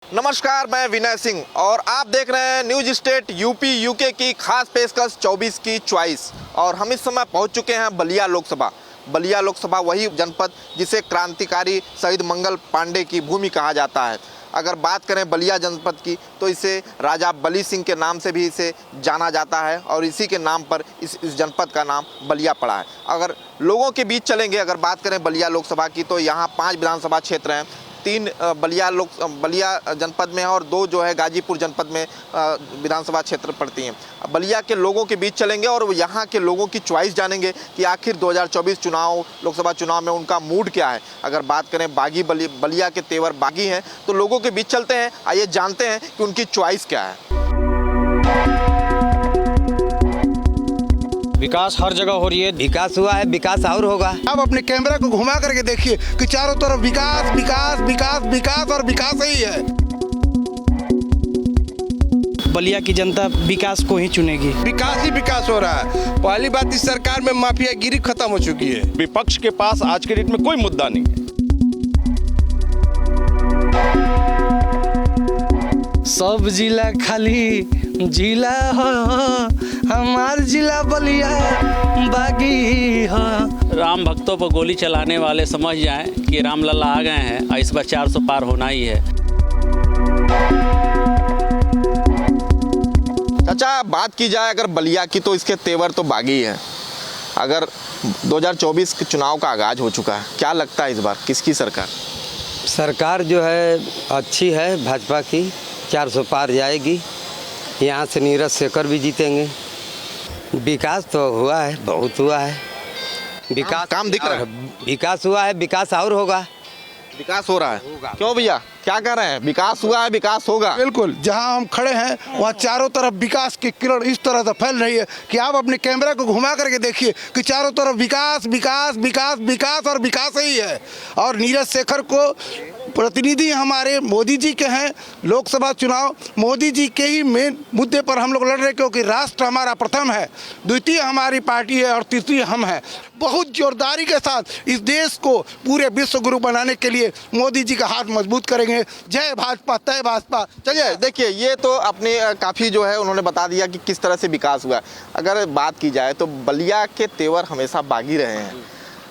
नमस्कार, मैं विनय सिंह और आप देख रहे हैं न्यूज स्टेट यूपी यूके की खास पेशकश 24 की चॉइस। और हम इस समय पहुंच चुके हैं बलिया लोकसभा। बलिया लोकसभा वही जनपद जिसे क्रांतिकारी शहीद मंगल पांडे की भूमि कहा जाता है। अगर बात करें बलिया जनपद की तो इसे राजा बली सिंह के नाम से भी इसे जाना जाता है और इसी के नाम पर इस जनपद का नाम बलिया पड़ा है। अगर लोगों के बीच चलेंगे, अगर बात करें बलिया लोकसभा की, तो यहाँ 5 विधानसभा क्षेत्र हैं। 3 बलिया जनपद में है और 2 जो है गाजीपुर जनपद में विधानसभा क्षेत्र पड़ती हैं। बलिया के लोगों के बीच चलेंगे और यहाँ के लोगों की चॉइस जानेंगे कि आखिर 2024 लोकसभा चुनाव में उनका मूड क्या है। अगर बात करें बागी बलिया के तेवर बागी हैं, तो लोगों के बीच चलते हैं, आइए जानते हैं कि उनकी चॉइस क्या है। विकास हर जगह हो रही है। विकास हुआ है, विकास और होगा। आप अपने कैमरा को घुमा करके देखिए कि चारों तरफ विकास विकास विकास विकास और विकास ही है। बलिया की जनता विकास को ही चुनेगी। विकास ही विकास हो रहा है। पहली बात, इस सरकार में माफियागिरी खत्म हो चुकी है। विपक्ष के पास आज के डेट में कोई मुद्दा नहीं है। सब जिला खाली जिला हो, हमार जिला बलिया बागी हो। राम भक्तों पर गोली चलाने वाले समझ जाएं कि रामलला आ गए हैं और इस बार 400 पार होना ही है। चाचा, बात की जाए अगर बलिया की तो इसके तेवर तो बागी है। अगर 2024 के चुनाव का आगाज हो चुका है, क्या लगता है इस बार किसकी सरकार? सरकार जो है अच्छी है, भाजपा की 400 पार जाएगी। यहाँ से नीरज शेखर भी जीतेंगे। विकास तो हुआ है, बहुत हुआ है। विकास काम दिख रहा है। विकास हुआ है, विकास और होगा। विकास हो रहा है। क्यों भैया, क्या कह रहे हैं? विकास हुआ है, विकास होगा। बिल्कुल, जहां हम खड़े हैं वहां चारों तरफ विकास की किरण इस तरह से फैल रही है कि आप अपने कैमरा को घुमा करके देखिए कि चारों तरफ विकास विकास विकास विकास और विकास ही है। और नीरज शेखर को प्रतिनिधि हमारे मोदी जी के हैं। लोकसभा चुनाव मोदी जी के ही मेन मुद्दे पर हम लोग लड़ रहे हैं, क्योंकि राष्ट्र हमारा प्रथम है, द्वितीय हमारी पार्टी है और तीसरी हम हैं। बहुत जोरदारी के साथ इस देश को पूरे विश्व गुरु बनाने के लिए मोदी जी का हाथ मजबूत करेंगे। जय भाजपा, तय भाजपा। चलिए देखिए, ये तो अपनी काफ़ी जो है उन्होंने बता दिया कि किस तरह से विकास हुआ। अगर बात की जाए तो बलिया के तेवर हमेशा बागी रहे हैं।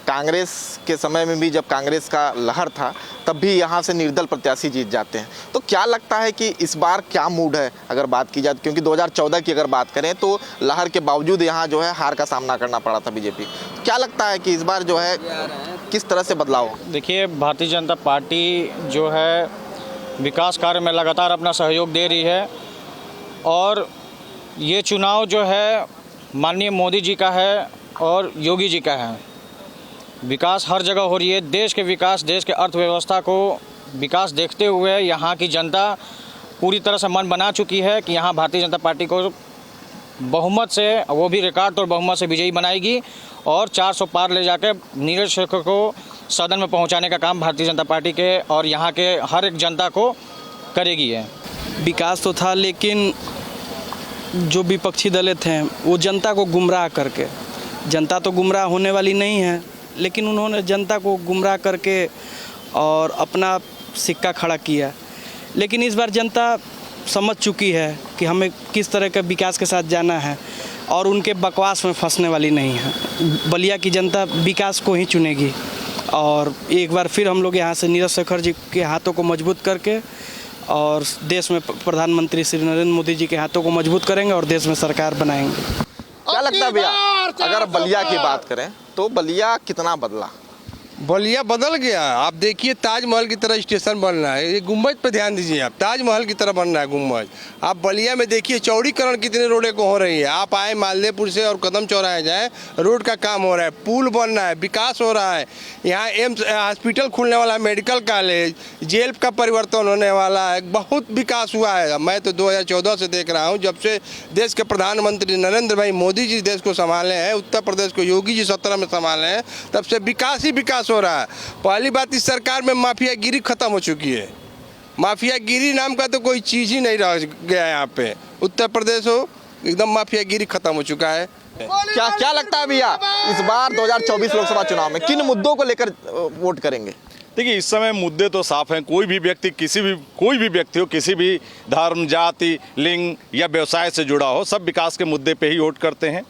कांग्रेस के समय में भी जब कांग्रेस का लहर था तब भी यहाँ से निर्दल प्रत्याशी जीत जाते हैं। तो क्या लगता है कि इस बार क्या मूड है अगर बात की जाए, क्योंकि 2014 की अगर बात करें तो लहर के बावजूद यहाँ जो है हार का सामना करना पड़ा था बीजेपी। क्या लगता है कि इस बार जो है किस तरह से बदलाव? देखिए, भारतीय जनता पार्टी जो है विकास कार्य में लगातार अपना सहयोग दे रही है और ये चुनाव जो है माननीय मोदी जी का है और योगी जी का है। विकास हर जगह हो रही है। देश के विकास, देश के अर्थव्यवस्था को विकास देखते हुए यहाँ की जनता पूरी तरह से मन बना चुकी है कि यहाँ भारतीय जनता पार्टी को बहुमत से, वो भी रिकॉर्ड तोड़ बहुमत से विजयी बनाएगी और 400 पार ले जाकर नीरज शेखर को सदन में पहुँचाने का काम भारतीय जनता पार्टी के और यहाँ के हर एक जनता को करेगी है। विकास तो था, लेकिन जो विपक्षी दल थे वो जनता को गुमराह करके, जनता तो गुमराह होने वाली नहीं है, लेकिन उन्होंने जनता को गुमराह करके और अपना सिक्का खड़ा किया। लेकिन इस बार जनता समझ चुकी है कि हमें किस तरह के विकास के साथ जाना है और उनके बकवास में फंसने वाली नहीं है। बलिया की जनता विकास को ही चुनेगी और एक बार फिर हम लोग यहाँ से नीरज शेखर जी के हाथों को मजबूत करके और देश में प्रधानमंत्री श्री नरेंद्र मोदी जी के हाथों को मजबूत करेंगे और देश में सरकार बनाएंगे। क्या लगता है भैया, अगर बलिया की बात करें तो बलिया कितना बदला? बलिया बदल गया। आप देखिए, ताजमहल की तरह स्टेशन बन रहा है। ये गुम्बज पे ध्यान दीजिए, आप ताजमहल की तरह बन रहा है गुम्बज। आप बलिया में देखिए चौड़ीकरण कितने रोडे को हो रही है। आप आए मालदेपुर से और कदम चौराहे जाए, रोड का काम हो रहा है, पुल बन रहा है, विकास हो रहा है। यहाँ एम्स हॉस्पिटल खुलने वाला है, मेडिकल कॉलेज, जेल का परिवर्तन होने वाला है। बहुत विकास हुआ है। मैं तो 2014 से देख रहा हूँ, जब से देश के प्रधानमंत्री नरेंद्र भाई मोदी जी देश को संभाले हैं, उत्तर प्रदेश को योगी जी 17 में संभाले हैं, तब से विकास ही विकास हो रहा है। पहली बात, इस सरकार में माफियागिरी खत्म हो चुकी है। माफियागिरी नाम का तो कोई चीज ही नहीं रह गया यहाँ पे। उत्तर प्रदेश हो, एकदम माफियागिरी खत्म हो चुका है। क्या लगता है भैया, इस बार 2024 लोकसभा चुनाव में किन मुद्दों को लेकर वोट करेंगे? देखिए इस समय मुद्दे तो साफ हैं। कोई भी व्यक्ति कोई भी व्यक्ति हो, किसी भी धर्म, जाति, लिंग या व्यवसाय से जुड़ा हो, सब विकास के मुद्दे पे ही वोट करते हैं।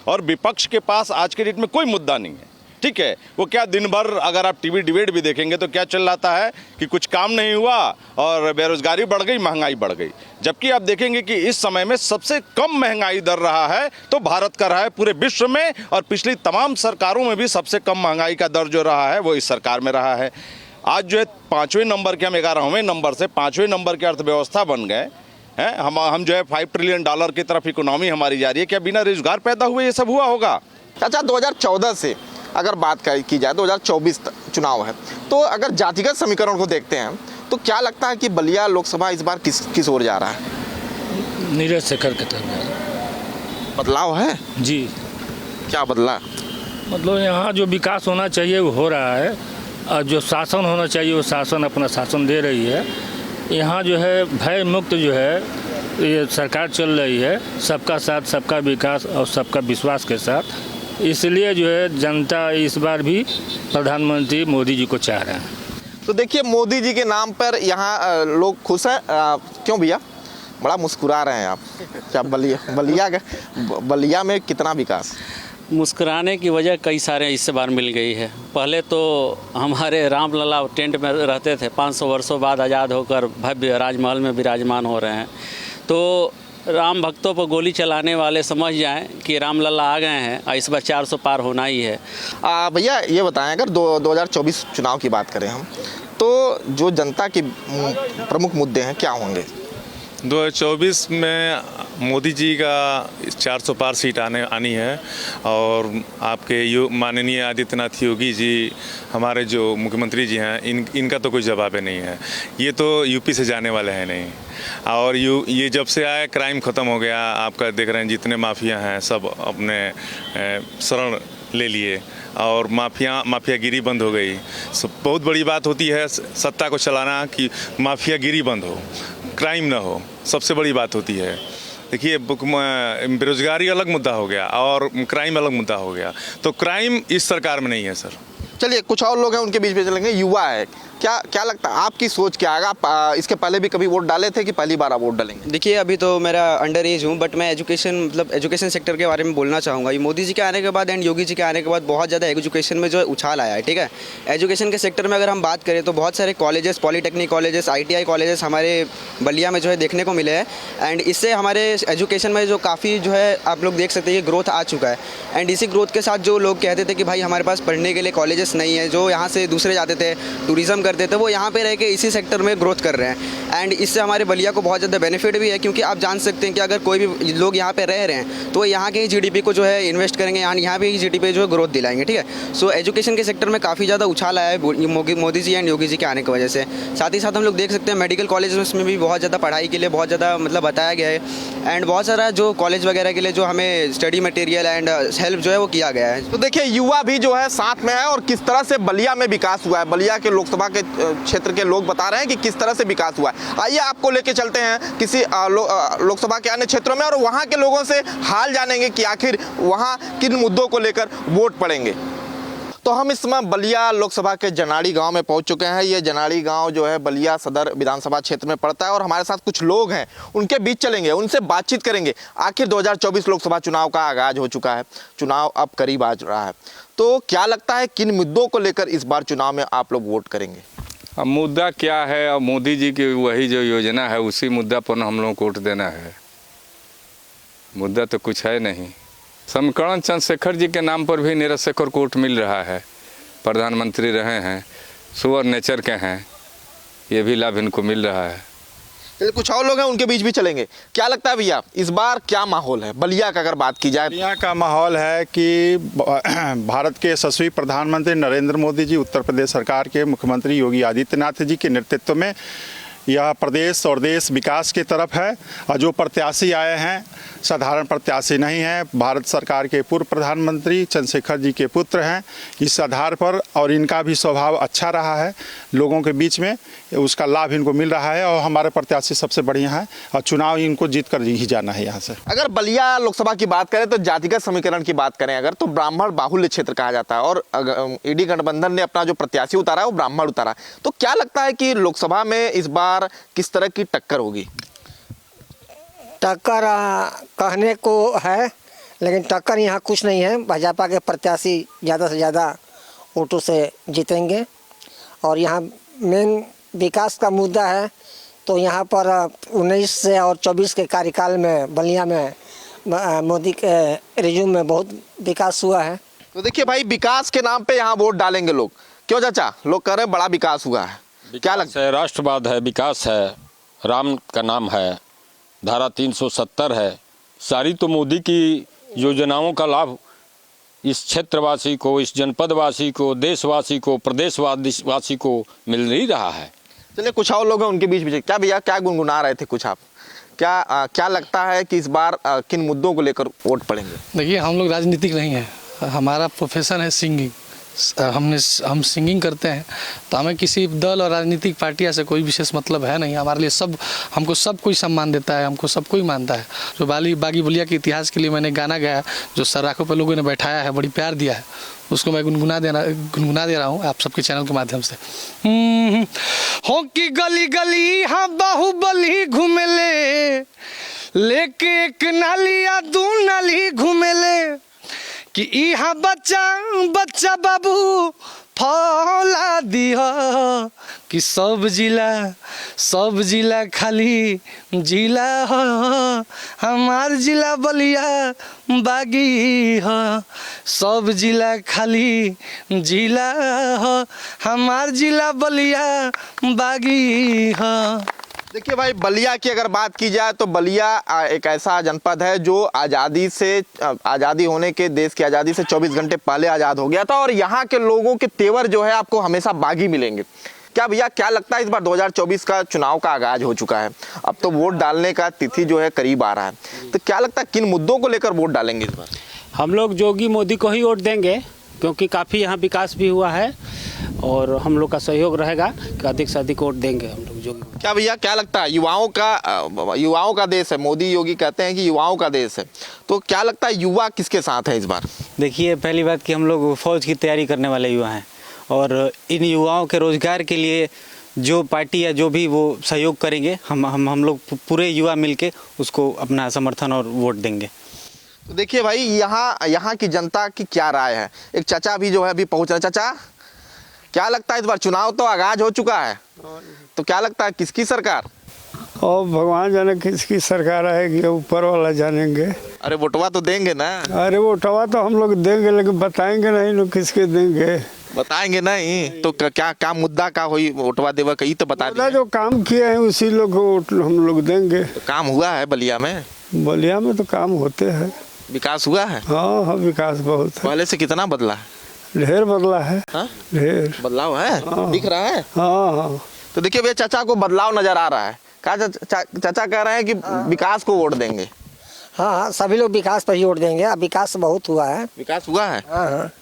और विपक्ष के पास आज के डेट में कोई मुद्दा नहीं है, ठीक है। वो क्या दिन भर अगर आप टीवी डिबेट भी देखेंगे तो क्या चल रहा है कि कुछ काम नहीं हुआ और बेरोजगारी बढ़ गई, महंगाई बढ़ गई। जबकि आप देखेंगे कि इस समय में सबसे कम महंगाई दर रहा है तो भारत का रहा है पूरे विश्व में, और पिछली तमाम सरकारों में भी सबसे कम महंगाई का दर जो रहा है वो इस सरकार में रहा है। आज जो है 5वें नंबर के, हम 11वें नंबर से 5वें नंबर की अर्थव्यवस्था बन गए हैं। हम जो है $5 ट्रिलियन की तरफ इकोनॉमी हमारी जा रही है। क्या बिना रोजगार पैदा हुए ये सब हुआ होगा? अच्छा, 2014 से अगर बात की जाए, 2024 चुनाव है, तो अगर जातिगत समीकरण को देखते हैं तो क्या लगता है कि बलिया लोकसभा इस बार किस ओर जा रहा है? नीरज शेखर के तरफ बदलाव है जी। क्या बदला? मतलब यहाँ जो विकास होना चाहिए वो हो रहा है, और जो शासन होना चाहिए वो शासन अपना शासन दे रही है। यहाँ जो है भय मुक्त जो है ये सरकार चल रही है, सबका साथ, सबका विकास और सबका विश्वास के साथ। इसलिए जो है जनता इस बार भी प्रधानमंत्री मोदी जी को चाह रहे हैं। तो देखिए, मोदी जी के नाम पर यहाँ लोग खुश हैं। क्यों भैया बड़ा मुस्कुरा रहे हैं आप? क्या बलिया में कितना विकास? मुस्कुराने की वजह कई सारे इस बार मिल गई है। पहले तो हमारे रामलला टेंट में रहते थे, 500 वर्षों बाद आज़ाद होकर भव्य राजमहल में विराजमान हो रहे हैं। तो राम भक्तों पर गोली चलाने वाले समझ जाएं कि रामलला आ गए हैं और इस बार 400 पार होना ही है। भैया ये बताएं, अगर 2024 चुनाव की बात करें हम, तो जो जनता के प्रमुख मुद्दे हैं क्या होंगे? 2024 में मोदी जी का 400 पार सीट आनी है, और आपके माननीय आदित्यनाथ योगी जी हमारे जो मुख्यमंत्री जी हैं, इनका तो कोई जवाब ही नहीं है। ये तो यूपी से जाने वाले हैं नहीं। और ये जब से आए क्राइम ख़त्म हो गया। आपका देख रहे हैं जितने माफिया हैं सब अपने शरण ले लिए और माफियागिरी बंद हो गई। बहुत बड़ी बात होती है सत्ता को चलाना कि माफियागिरी बंद हो, क्राइम ना हो, सबसे बड़ी बात होती है। देखिए, बेरोजगारी अलग मुद्दा हो गया और क्राइम अलग मुद्दा हो गया। तो क्राइम इस सरकार में नहीं है सर। चलिए, कुछ और लोग हैं उनके बीच में चलेंगे। युवा है, क्या लगता है आपकी सोच क्या है? आप इसके पहले भी कभी वोट डाले थे कि पहली बार आप वोट डालेंगे? देखिए, अभी तो मेरा अंडर एज हूँ, बट मैं एजुकेशन सेक्टर के बारे में बोलना चाहूँगा। ये मोदी जी के आने के बाद एंड योगी जी के आने के बाद बहुत ज़्यादा एजुकेशन में जो है उछाल आया है, ठीक है। एजुकेशन के सेक्टर में अगर हम बात करें तो बहुत सारे colleges, polytechnic colleges, ITI colleges हमारे बलिया में जो है देखने को मिले हैं। एंड इससे हमारे एजुकेशन में जो काफ़ी जो है आप लोग देख सकते हैं ये ग्रोथ आ चुका है। एंड इसी ग्रोथ के साथ जो लोग कहते थे कि भाई हमारे पास पढ़ने के लिए कॉलेजेस नहीं है, जो यहाँ से दूसरे जाते थे, टूरिज़्म करते थे, वो यहाँ पे के इसी सेक्टर में ग्रोथ कर रहे हैं। एंड इससे हमारे बलिया को बहुत ज़्यादा बेनिफिट भी है, क्योंकि आप जान सकते हैं कि अगर कोई भी लोग यहाँ पे रह रहे हैं तो यहाँ के ही GDP को जो है इन्वेस्ट करेंगे, यहाँ पे ही GDP जो है ग्रोथ दिलाएंगे, ठीक है। सो एजुकेशन के सेक्टर में काफ़ी ज़्यादा उछाल आया है मोदी जी एंड योगी जी के आने की वजह से। साथ ही साथ हम लोग देख सकते हैं मेडिकल कॉलेज में भी बहुत ज़्यादा पढ़ाई के लिए बहुत ज़्यादा मतलब बताया गया है। एंड बहुत सारा जो कॉलेज वगैरह के लिए जो हमें स्टडी मटेरियल एंड हेल्प जो है वो किया गया है। तो देखिए, युवा भी जो है साथ में है और किस तरह से बलिया में विकास हुआ है, बलिया के लोकसभा के क्षेत्र के लोग बता रहे हैं कि किस तरह से विकास हुआ है। आइए आपको लेके चलते हैं किसी लोकसभा के अन्य क्षेत्रों में और वहां के लोगों से हाल जानेंगे कि आखिर वहां किन मुद्दों को लेकर वोट पड़ेंगे। तो हम इस समय बलिया लोकसभा के जनाड़ी गांव में पहुंच चुके हैं। ये जनाड़ी गांव जो है बलिया सदर विधानसभा क्षेत्र में पड़ता है और हमारे साथ कुछ लोग हैं, उनके बीच चलेंगे, उनसे बातचीत करेंगे। आखिर 2024 लोकसभा चुनाव का आगाज हो चुका है, चुनाव अब करीब आ रहा है, तो क्या लगता है किन मुद्दों को लेकर इस बार चुनाव में आप लोग वोट करेंगे? अब मुद्दा क्या है? और मोदी जी की वही जो योजना है उसी मुद्दा पर हम लोगों को वोट देना है। मुद्दा तो कुछ है नहीं। समीकरण चंद्रशेखर जी के नाम पर भी नीरज शेखर को वोट मिल रहा है। प्रधानमंत्री रहे हैं, सुअर नेचर के हैं, ये भी लाभ इनको मिल रहा है। चलिए, कुछ और लोग हैं उनके बीच भी चलेंगे। क्या लगता है भैया इस बार क्या माहौल है बलिया का? अगर बात की जाए, बलिया का माहौल है कि भारत के यशस्वी प्रधानमंत्री नरेंद्र मोदी जी, उत्तर प्रदेश सरकार के मुख्यमंत्री योगी आदित्यनाथ जी के नेतृत्व में यह प्रदेश और देश विकास की तरफ है। और जो प्रत्याशी आए हैं साधारण प्रत्याशी नहीं है, भारत सरकार के पूर्व प्रधानमंत्री चंद्रशेखर जी के पुत्र हैं। इस आधार पर और इनका भी स्वभाव अच्छा रहा है लोगों के बीच में, उसका लाभ इनको मिल रहा है और हमारे प्रत्याशी सबसे बढ़िया है और चुनाव इनको जीत कर ही जाना है यहाँ से। अगर बलिया लोकसभा की बात करें तो जातिगत समीकरण की बात करें अगर, तो ब्राह्मण बाहुल्य क्षेत्र कहा जाता है और ईडी गठबंधन ने अपना जो प्रत्याशी उतारा है वो ब्राह्मण उतारा। तो क्या लगता है कि लोकसभा में इस बार किस तरह की टक्कर होगी? टक्कर कहने को है, लेकिन टक्कर यहाँ कुछ नहीं है। भाजपा के प्रत्याशी ज़्यादा से ज़्यादा वोटों से जीतेंगे और यहाँ मेन विकास का मुद्दा है। तो यहाँ पर 19 से और 24 के कार्यकाल में बलिया में मोदी के रिज्यूम में बहुत विकास हुआ है। तो देखिए भाई, विकास के नाम पे यहाँ वोट डालेंगे लोग, क्यों चाचा? लोग कह रहे हैं बड़ा विकास हुआ है, क्या लगता है? राष्ट्रवाद है, विकास है, राम का नाम है, धारा 370 है, सारी तो मोदी की योजनाओं का लाभ इस क्षेत्रवासी को, इस जनपदवासी को, देशवासी को, प्रदेशवासी को मिल नहीं रहा है। चलिए कुछ और लोग हैं उनके बीच में। क्या भैया, क्या गुनगुना रहे थे कुछ आप? क्या लगता है कि इस बार किन मुद्दों को लेकर वोट पड़ेंगे? देखिए, हम लोग राजनीतिक नहीं है, हमारा प्रोफेशन है सिंगिंग। हम सिंगिंग करते हैं, तो हमें किसी दल और राजनीतिक पार्टियां से कोई विशेष मतलब है नहीं। हमारे लिए हमको सब कोई सम्मान देता है, हमको सब कोई मानता है। जो बागी बलिया के इतिहास के लिए मैंने गाना गाया, जो सराखों पर लोगों ने बैठाया है, बड़ी प्यार दिया है, उसको मैं गुनगुना दे रहा हूँ आप सबके चैनल के माध्यम से। हो कि गली गली हाँ बाहुबली घूमेले, लेके एक नाली या दू नाली घूमेले, कि इहा बच्चा बाबू फौला दिया, कि सब जिला खाली जिला हो, हमार जिला बलिया बागी हो। सब जिला खाली जिला हो, हमार जिला बलिया बागी हो। देखिए भाई, बलिया की अगर बात की जाए तो बलिया एक ऐसा जनपद है जो आज़ादी होने के, देश की आज़ादी से 24 घंटे पहले आज़ाद हो गया था और यहाँ के लोगों के तेवर जो है आपको हमेशा बागी मिलेंगे। क्या भैया, क्या लगता है इस बार 2024 का चुनाव का आगाज हो चुका है, अब तो वोट डालने का तिथि जो है करीब आ रहा है, तो क्या लगता है किन मुद्दों को लेकर वोट डालेंगे इस बार? हम लोग योगी मोदी को ही वोट देंगे, क्योंकि काफ़ी यहाँ विकास भी हुआ है और हम लोग का सहयोग रहेगा कि अधिक से अधिक वोट देंगे हम लोग योगी। क्या भैया, क्या लगता है? युवाओं का देश है, मोदी योगी कहते हैं कि युवाओं का देश है, तो क्या लगता है युवा किसके साथ है इस बार? देखिए, पहली बात कि हम लोग फौज की तैयारी करने वाले युवा हैं और इन युवाओं के रोजगार के लिए जो पार्टी या जो भी वो सहयोग करेंगे, हम लोग पूरे युवा मिलके उसको अपना समर्थन और वोट देंगे। तो देखिए भाई, यहाँ की जनता की क्या राय है। एक चाचा भी जो है अभी पहुँच रहे। चाचा, क्या लगता है इस बार चुनाव तो आगाज हो चुका है, तो क्या लगता है किसकी सरकार? और भगवान जाने किसकी सरकार आएगी, ऊपर वाला जानेंगे। अरे वोटवा तो देंगे ना? अरे वोटवा तो हम लोग देंगे, लेकिन बताएंगे नहीं लोग किसके देंगे। बताएंगे नहीं तो क्या मुद्दा का हुई वोटवा देवा कही तो बता दीजिए। जो काम किए हैं उसी लोग को हम लोग देंगे। तो काम हुआ है बलिया में? बलिया में तो काम होते हैं। विकास हुआ है? हाँ, विकास बहुत है। पहले से कितना बदला है? ढेर बदला है। ढेर बदलाव है? दिख रहा है? हाँ। तो देखिए भैया, चाचा को बदलाव नजर आ रहा है। चाचा कह रहे हैं कि विकास को वोट देंगे। हाँ, सभी लोग विकास पर ही वोट देंगे। अब विकास बहुत हुआ है। विकास हुआ है?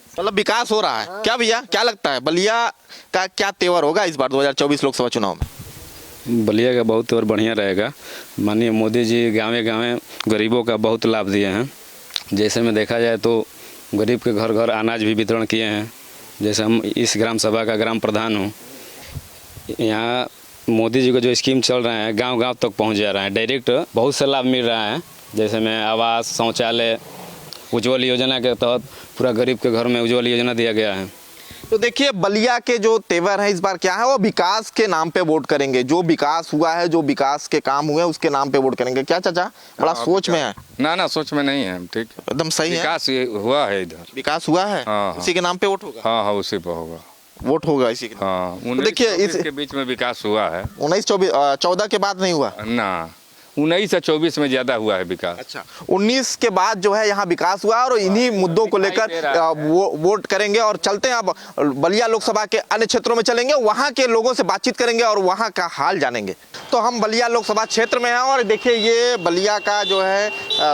मतलब विकास हो रहा है। क्या भैया, क्या लगता है बलिया का क्या तेवर होगा इस बार 2024 लोकसभा चुनाव में? बलिया का बहुत तेवर बढ़िया रहेगा। माननीय मोदी जी गाँव गाँव गरीबों का बहुत लाभ दिए हैं। जैसे में देखा जाए तो गरीब के घर घर अनाज भी वितरण किए हैं। जैसे हम इस ग्राम सभा का ग्राम प्रधान हूँ, यहाँ मोदी जी का जो स्कीम चल रहे हैं गांव गांव तक पहुँच जा रहा है, डायरेक्ट बहुत से लाभ मिल रहा है। जैसे में आवास, शौचालय, उज्ज्वल योजना के तहत पूरा गरीब के घर में उज्ज्वल योजना दिया गया है। तो देखिए, बलिया के जो तेवर है इस बार क्या है, वो विकास के नाम पे वोट करेंगे। जो विकास हुआ है, जो विकास के काम हुए हैं उसके नाम पे वोट करेंगे। क्या चाचा, बड़ा सोच में है? ना सोच में नहीं है, ठीक एकदम सही है। विकास हुआ है, इधर विकास हुआ है। उसी के नाम पे वोट होगा। हाँ, उसी पे होगा वोट होगा इसी के। हाँ, 19-24 के बीच में विकास हुआ है। 19-14 के बाद नहीं हुआ ना। 19 से 24 में ज़्यादा हुआ है विकास। अच्छा, 19 के बाद जो है यहाँ विकास हुआ और इन्हीं मुद्दों को लेकर वो वोट करेंगे। और चलते हैं अब बलिया लोकसभा के अन्य क्षेत्रों में चलेंगे, वहाँ के लोगों से बातचीत करेंगे और वहाँ का हाल जानेंगे। तो हम बलिया लोकसभा क्षेत्र में हैं और देखिए ये बलिया का जो है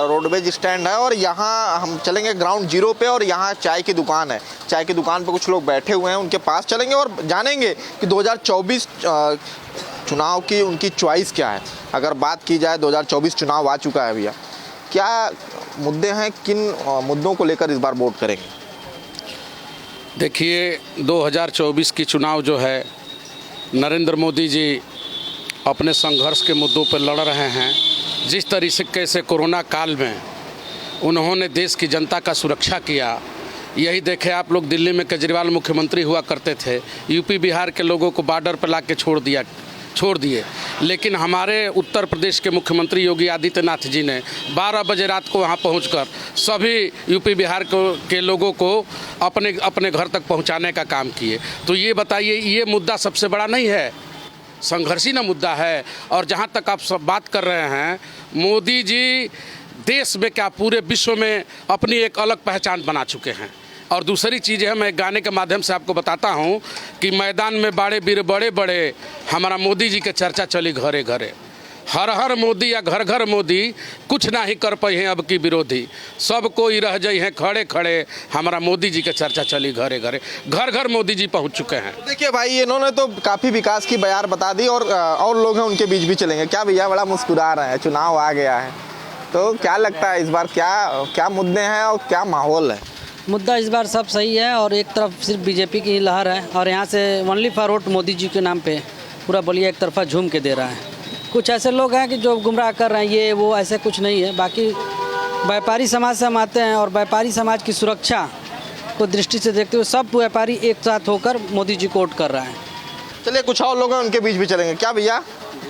रोडवेज स्टैंड है और यहाँ हम चलेंगे ग्राउंड जीरो पे और यहाँ चाय की दुकान है। चाय की दुकान पे कुछ लोग बैठे हुए हैं, उनके पास चलेंगे और जानेंगे कि 2024 चुनाव की उनकी चॉइस क्या है। अगर बात की जाए 2024 चुनाव आ चुका है भैया, क्या मुद्दे हैं, किन मुद्दों को लेकर इस बार वोट करेंगे? देखिए 2024 की चुनाव जो है नरेंद्र मोदी जी अपने संघर्ष के मुद्दों पर लड़ रहे हैं। जिस तरीके से कोरोना काल में उन्होंने देश की जनता का सुरक्षा किया, यही देखे आप लोग दिल्ली में केजरीवाल मुख्यमंत्री हुआ करते थे, यूपी बिहार के लोगों को बॉर्डर पर ला के छोड़ दिए। लेकिन हमारे उत्तर प्रदेश के मुख्यमंत्री योगी आदित्यनाथ जी ने 12 बजे रात को वहां पहुंचकर सभी यूपी बिहार के लोगों को अपने घर तक पहुंचाने का काम किए। तो ये बताइए, ये मुद्दा सबसे बड़ा नहीं है? संघर्षी ना मुद्दा है। और जहां तक आप सब बात कर रहे हैं, मोदी जी देश में क्या पूरे विश्व में अपनी एक अलग पहचान बना चुके हैं। और दूसरी चीज़ है, मैं गाने के माध्यम से आपको बताता हूं कि मैदान में बड़े वीर बड़े बड़े हमारा मोदी जी के चर्चा चली घरे घरे। हर हर मोदी या घर घर मोदी, कुछ ना ही कर पाए हैं अब की विरोधी, सब कोई रह जाए हैं खड़े खड़े, हमारा मोदी जी के चर्चा चली घरे घरे। घर घर मोदी जी पहुंच चुके हैं। देखिए भाई, इन्होंने तो काफ़ी विकास की बयार बता दी और लोग हैं उनके बीच भी चलेंगे। क्या भैया बड़ा मुस्कुरा रहे हैं, चुनाव आ गया है तो क्या लगता है इस बार क्या मुद्दे हैं और क्या माहौल है? मुद्दा इस बार सब सही है और एक तरफ सिर्फ बीजेपी की लहर है और यहाँ से only for vote Modi ji के नाम पे पूरा बलिया एक तरफा झूम के दे रहा है। कुछ ऐसे लोग हैं कि जो गुमराह कर रहे हैं, ये वो ऐसे कुछ नहीं है। बाकी व्यापारी समाज से हम आते हैं और व्यापारी समाज की सुरक्षा को दृष्टि से देखते हुए सब व्यापारी एक साथ होकर मोदी जी को वोट कर रहा है। चलिए कुछ और लोग हैं उनके बीच भी चलेंगे। क्या भैया,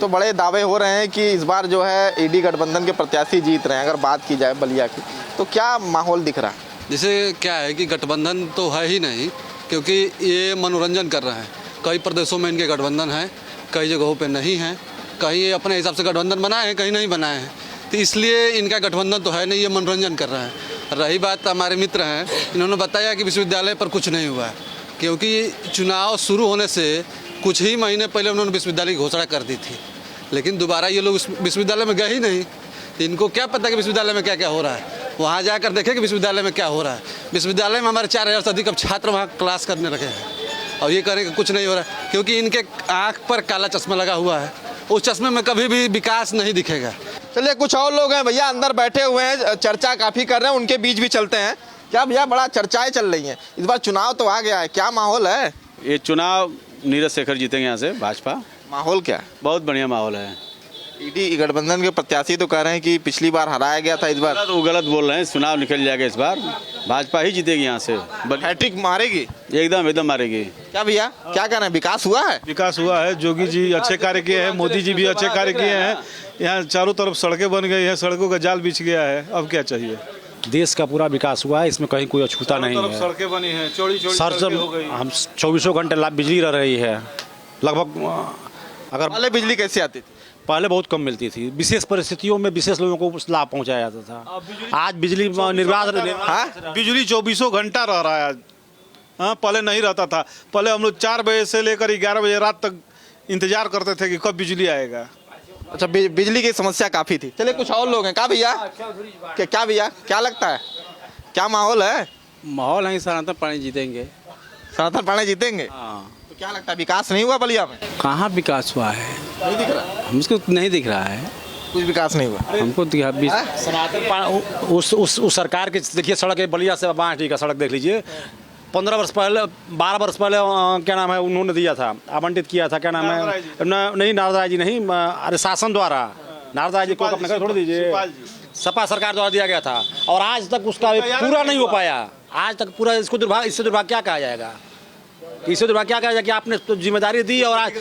तो बड़े दावे हो रहे हैं कि इस बार जो है ईडी गठबंधन के प्रत्याशी जीत रहे हैं। अगर बात की जाए बलिया की तो क्या माहौल दिख रहा है? जैसे क्या है कि गठबंधन तो है ही नहीं, क्योंकि ये मनोरंजन कर रहे हैं। कई प्रदेशों में इनके गठबंधन है, कई जगहों पे नहीं है, कहीं ये अपने हिसाब से गठबंधन बनाए हैं, कहीं नहीं बनाए हैं। तो इसलिए इनका गठबंधन तो है नहीं, ये मनोरंजन कर रहे हैं। रही बात हमारे मित्र हैं, इन्होंने बताया कि विश्वविद्यालय पर कुछ नहीं हुआ है, क्योंकि चुनाव शुरू होने से कुछ ही महीने पहले उन्होंने विश्वविद्यालय की घोषणा कर दी थी, लेकिन दोबारा ये लोग विश्वविद्यालय में गए ही नहीं। इनको क्या पता कि विश्वविद्यालय में क्या क्या हो रहा है? वहाँ जाकर देखें कि विश्वविद्यालय में क्या हो रहा है। विश्वविद्यालय में हमारे 4000 से अधिक अब छात्र वहाँ क्लास करने लगे हैं और ये करें कि कुछ नहीं हो रहा है, क्योंकि इनके आँख पर काला चश्मा लगा हुआ है। उस चश्मे में कभी भी विकास नहीं दिखेगा। चलिए कुछ और लोग हैं भैया अंदर बैठे हुए हैं, चर्चा काफ़ी कर रहे हैं, उनके बीच भी चलते हैं। क्या भैया, बड़ा चर्चाएँ चल रही हैं, इस बार चुनाव तो आ गया है, क्या माहौल है? ये चुनाव नीरज शेखर जीतेंगे यहाँ से भाजपा। माहौल क्या है? बहुत बढ़िया माहौल है। ईडी गठबंधन के प्रत्याशी तो कह रहे हैं कि पिछली बार हराया गया था, इस बार वो गलत बोल रहे हैं। चुनाव निकल जाएगा, इस बार भाजपा ही जीतेगी यहाँ से। हैट्रिक मारेगी? एकदम मारेगी। क्या भैया, क्या कहना है, विकास हुआ है? विकास हुआ है, योगी जी अच्छे कार्य किए हैं, मोदी जी भी अच्छे कार्य किए हैं। यहाँ चारों तरफ सड़कें बन गई हैं, सड़कों का जाल बिछ गया है, अब क्या चाहिए? देश का पूरा विकास हुआ है, इसमें कहीं कोई अछूता नहीं है। सड़कें बनी हैं, चौड़ी सर हम 24 घंटे बिजली रह रही है लगभग। अगर पहले बिजली कैसे आती थी? पहले बहुत कम मिलती थी, विशेष परिस्थितियों में विशेष लोगों को लाभ पहुंचाया जाता था। आज बिजली बिजली 24 घंटा रह रहा है। हाँ, पहले नहीं रहता था। पहले हम लोग 4 बजे से लेकर 11 बजे रात तक इंतजार करते थे कि कब बिजली आएगा। अच्छा, बिजली की समस्या काफ़ी थी। चलिए कुछ और लोग हैं। क्या भैया, क्या भैया, क्या लगता है, क्या माहौल है? माहौल है सनातन पानी जीतेंगे। सनातन पानी जीतेंगे? हाँ। तो क्या लगता है, विकास नहीं हुआ बलिया में? कहाँ विकास हुआ है? नहीं दिख रहा, हमको नहीं दिख रहा है, कुछ विकास नहीं हुआ हमको। सनातन उस सरकार के देखिए, सड़क बलिया से बाँटी का सड़क देख लीजिए। 15 वर्ष पहले 12 वर्ष पहले क्या नाम है उन्होंने दिया था, आवंटित किया था, क्या नाम है, नहीं नारद राय जी नहीं, अरे शासन द्वारा नारद राय जी को अपने घर छोड़ दीजिए, सपा सरकार द्वारा दिया गया था और आज तक उसका पूरा नहीं हो पाया। आज तक पूरा इसको दुर्भाग्य, इससे दुर्भाग्य क्या कहा जाएगा? इससे दुर्भाग्य क्या कहा जाएगा कि आपने तो जिम्मेदारी दी और आज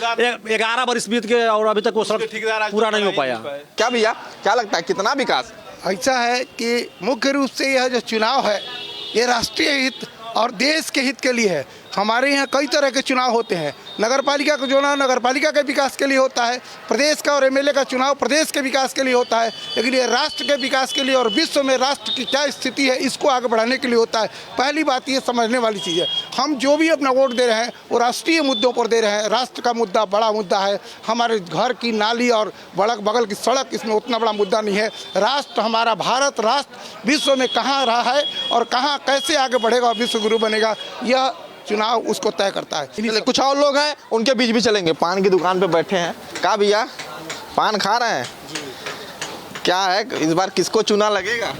11 वर्ष बीत गए और अभी तक वो सड़क पूरा नहीं हो पाया। क्या भैया, क्या लगता है, कितना विकास? ऐसा है कि मुख्य रूप से यह जो चुनाव है ये राष्ट्रीय हित और देश के हित के लिए है। हमारे यहाँ कई तरह के चुनाव होते हैं, नगरपालिका का चुनाव नगरपालिका के विकास के लिए होता है, प्रदेश का और एमएलए का चुनाव प्रदेश के विकास के लिए होता है, लेकिन ये राष्ट्र के विकास के लिए और विश्व में राष्ट्र की क्या स्थिति है इसको आगे बढ़ाने के लिए होता है। पहली बात ये समझने वाली चीज़ है, हम जो भी अपना वोट दे रहे हैं वो राष्ट्रीय मुद्दों पर दे रहे हैं। राष्ट्र का मुद्दा बड़ा मुद्दा है, हमारे घर की नाली और बगल की सड़क इसमें उतना बड़ा मुद्दा नहीं है। राष्ट्र हमारा भारत राष्ट्र विश्व में कहाँ रहा है और कहाँ कैसे आगे बढ़ेगा और विश्व गुरु बनेगा, यह चुनाव उसको तय करता है। चलिए, कुछ और लोग हैं उनके बीच भी चलेंगे। पान की दुकान पे बैठे हैं, क्या भैया पान खा रहे हैं? क्या है इस बार किसको चुना लगेगा?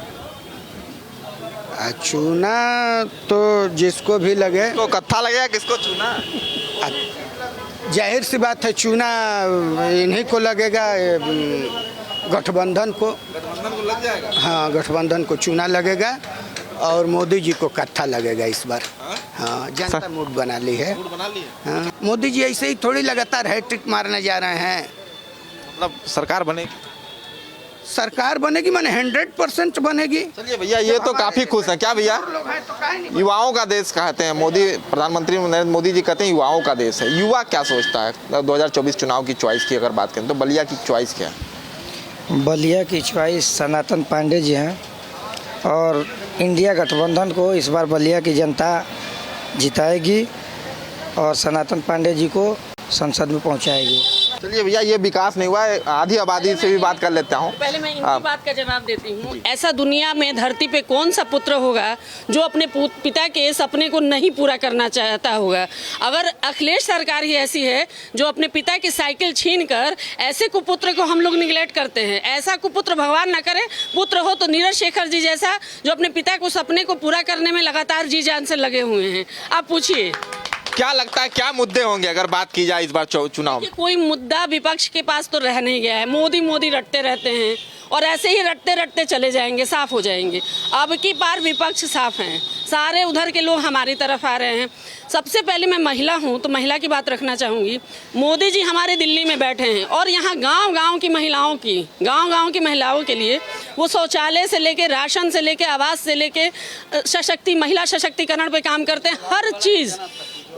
चुना तो जिसको भी लगे, तो कत्था लगेगा, किसको चुना? जाहिर सी बात है चुना इन्हीं को लगेगा, गठबंधन को लग जाएगा। हाँ, गठबंधन को चुना लगेगा और मोदी जी को कत्था लगेगा इस बार। हाँ, जनता मूड बना ली है। हाँ, मोदी जी ऐसे ही थोड़ी लगातार हैट्रिक मारने जा रहे हैं। मतलब सरकार बनेगी? सरकार बनेगी माने 100% बनेगी। चलिए भैया, ये तो काफी खुश है। क्या भैया, युवाओं का देश कहते हैं मोदी, प्रधानमंत्री नरेंद्र मोदी जी कहते हैं युवाओं का देश है। युवा क्या सोचता है 2024 चुनाव की चॉइस की अगर बात करें तो बलिया की चॉइस क्या है? बलिया की चॉइस सनातन पांडे जी हैं और इंडिया गठबंधन को इस बार बलिया की जनता जिताएगी और सनातन पांडे जी को संसद में पहुंचाएगी। चलिए भैया, ये विकास नहीं हुआ है, आधी आबादी से भी बात कर लेता हूँ। पहले मैं इनकी बात का जवाब देती हूँ। ऐसा दुनिया में धरती पे कौन सा पुत्र होगा जो अपने पिता के सपने को नहीं पूरा करना चाहता होगा। अगर अखिलेश सरकार ही ऐसी है जो अपने पिता की साइकिल छीन कर ऐसे कुपुत्र को हम लोग निगलेक्ट करते हैं, ऐसा कुपुत्र भगवान ना करे पुत्र हो तो नीरज शेखर जी जैसा जो अपने पिता को सपने को पूरा करने में लगातार जी जान से लगे हुए हैं। आप पूछिए क्या लगता है क्या मुद्दे होंगे अगर बात की जाए इस बार चुनाव में? कोई मुद्दा विपक्ष के पास तो रह नहीं गया है। मोदी मोदी रटते रहते हैं और ऐसे ही रटते रटते चले जाएंगे, साफ हो जाएंगे। अब की बार विपक्ष साफ हैं, सारे उधर के लोग हमारी तरफ आ रहे हैं। सबसे पहले मैं महिला हूं तो महिला की बात रखना चाहूँगी। मोदी जी हमारे दिल्ली में बैठे हैं और यहाँ गांव-गांव की महिलाओं के लिए वो शौचालय से लेके, राशन से लेके, आवास से लेके महिला सशक्तिकरण पे काम करते हैं।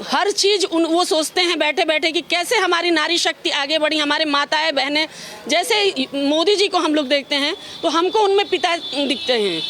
हर चीज़ वो सोचते हैं बैठे बैठे कि कैसे हमारी नारी शक्ति आगे बढ़ी। हमारे माताएं बहनें जैसे मोदी जी को हम लोग देखते हैं तो हमको उनमें पिता दिखते हैं।